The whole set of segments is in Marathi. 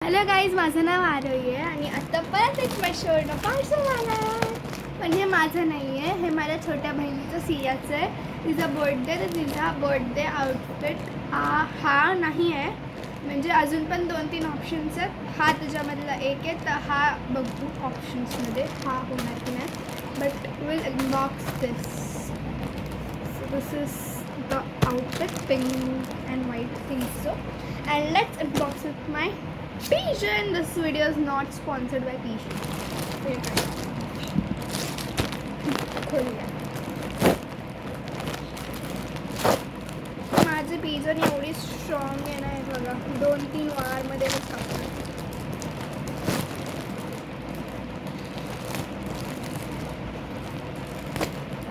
हॅलो गाईज, माझं नाव आरोही आहे आणि आता परत एक मेशोवरनं पार्सल आला आहे. पण हे माझं नाही आहे, हे माझ्या छोट्या बहिणीचं सियाचं आहे. तिचा बर्थडे, तर तिचा बर्थडे आउटफिट हा नाही आहे. म्हणजे अजून पण 2-3 ऑप्शन्स आहेत. हा त्याच्यामधला एक आहे, तर हा बघू ऑप्शन्समध्ये हा होणार की नाही. But will unbox this. So this is the outfit, pink and white things so, and let's unbox with my Pigeon. This video is not sponsored by Pigeon. खोलूया. माझे पिजन एवढी स्ट्रॉंग आहे ना, बघा 2-3 वारमध्ये कापलं.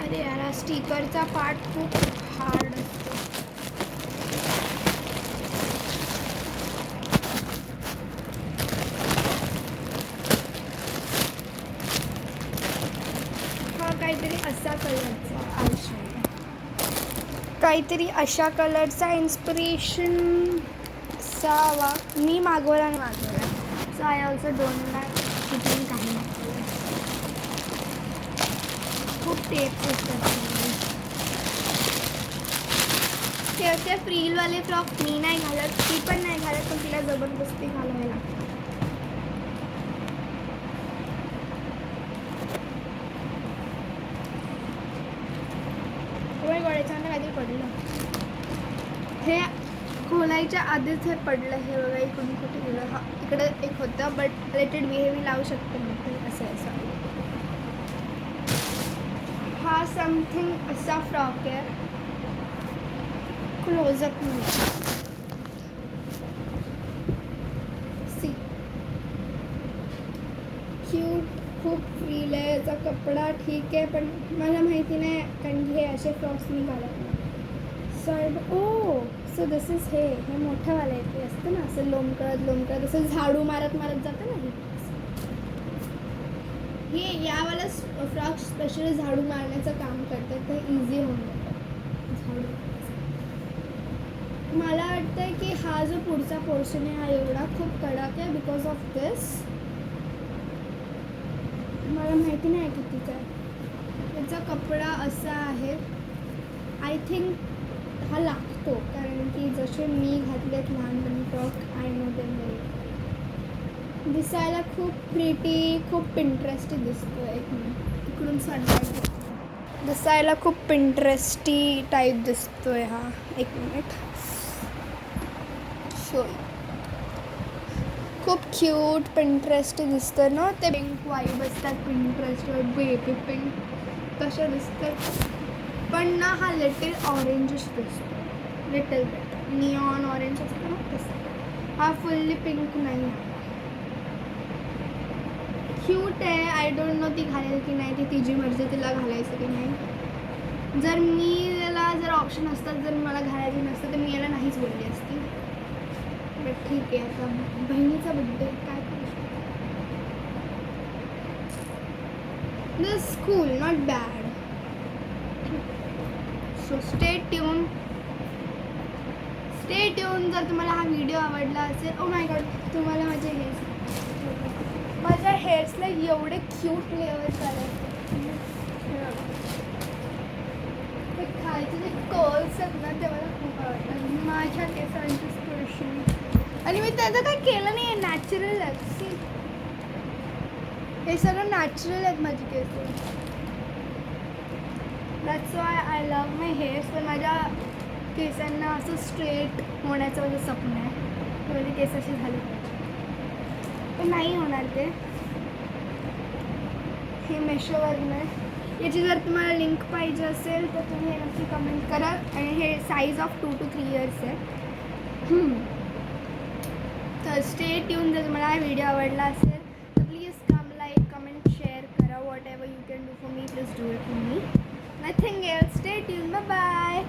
अरे यार, हा स्टिकरचा पार्ट खूप हार्ड असतो. काहीतरी असा कलरचा आयुष्य, काहीतरी अशा कलरचा इन्स्पिरेशन असावा. मी मागवला आणि मागवला. So I also don't like shitting काही नाही. खूप टेप्स असतात. ते फ्रीलवाले फ्रॉक मी नाही घालत, ती पण नाही घालत, पण तिला जबरदस्ती घालायला लागतं. गोळ्याच्यानं काहीतरी पडलं. हे खोलायच्या आधीच हे पडलं. हे बघा, इकडून कुठे गेलं. हा इकडे एक होतं, बट लेटेड बी हे मी लावू शकते. मग असं असं हा समथिंग असा फ्रॉक आहे. क्लोजअप सी, क्यूट, खूप फ्रील आहे. याचा कपडा ठीक आहे, पण मला माहिती नाही, कारण हे असे फ्रॉक्स मी घालत नाही. सो दिस इज हे मोठंवालं आहे. ते असतं ना असं लोंबकळत असं झाडू मारत जातं ना. हे यावाला फ्रॉक स्पेशली झाडू मारण्याचं काम करतात, तर इझी होऊन जातं झाडू. मला वाटतं की हा जो पुढचा पोर्शन आहे, हा एवढा खूप कडक आहे बिकॉज ऑफ दिस. मला माहिती नाही किती काय. त्याचा कपडा असा आहे. आय थिंक हा लागतो, कारण की जसे मी घातलेत लहानपणी frock, I know them very. दिसायला खूप प्रिटी, खूप पिंटरेस्टी दिसतो. एक मिनिट, इकडून साडा दिसायला खूप पिंटरेस्टी टाईप दिसतोय हा. एक मिनिट, शो. खूप क्यूट पिंटरेस्टी दिसतं ना. ते पिंक वाईब असतात पिंटरेस्टवर, बेबी पिंक तसे दिसतात. पण ना हा लिटिल ऑरेंजिश दिसतो, लिटिल बिट निऑन ऑरेंज असतं ना तसं. हा फुल्ली पिंक नाही आहे. क्यूट आहे. आय डोंट नो ती घालेल की नाही, ती तिची मर्जी, तिला घालायचं की नाही. जर मी याला जर ऑप्शन असतात, जर मला घालायची नसतं, तर मी याला नाहीच बोलली असती. बट ठीक आहे, आता बहिणीचा बड्डे काय करू शकतो. This cool, not bad. So stay tune. जर तुम्हाला हा व्हिडिओ आवडला असेल, ओ माय गॉड, तुम्हाला माझे माझ्या हेअर्सला एवढे क्यूट लेवल्स आले. ते खालचे जे कर्ल्स आहेत ना, ते मला खूप आवडतात. माझ्या केसांची स्पेशली. आणि मी त्याचं काही केलं नाही आहे, नॅचरल आहेत. हे सगळं नॅचरल आहेत माझी केस. That's why I love my hairs. पण माझ्या केसांना असं स्ट्रेट होण्याचं माझं स्वप्न आहे. माझी केस अशी झाली पाहिजे, पण नाही होणार ते. हे मेशोवरून आहे. याची जर तुम्हाला लिंक पाहिजे असेल तर तुम्ही हे नक्की कमेंट करा. आणि हे साईज ऑफ 2 to 3 years आहे. तर स्टे ट्यून. जर तुम्हाला हा व्हिडिओ आवडला असेल तर please come like, comment, share करा. Whatever you can do for me, please do it for me. Nothing else. Stay tune. Bye bye.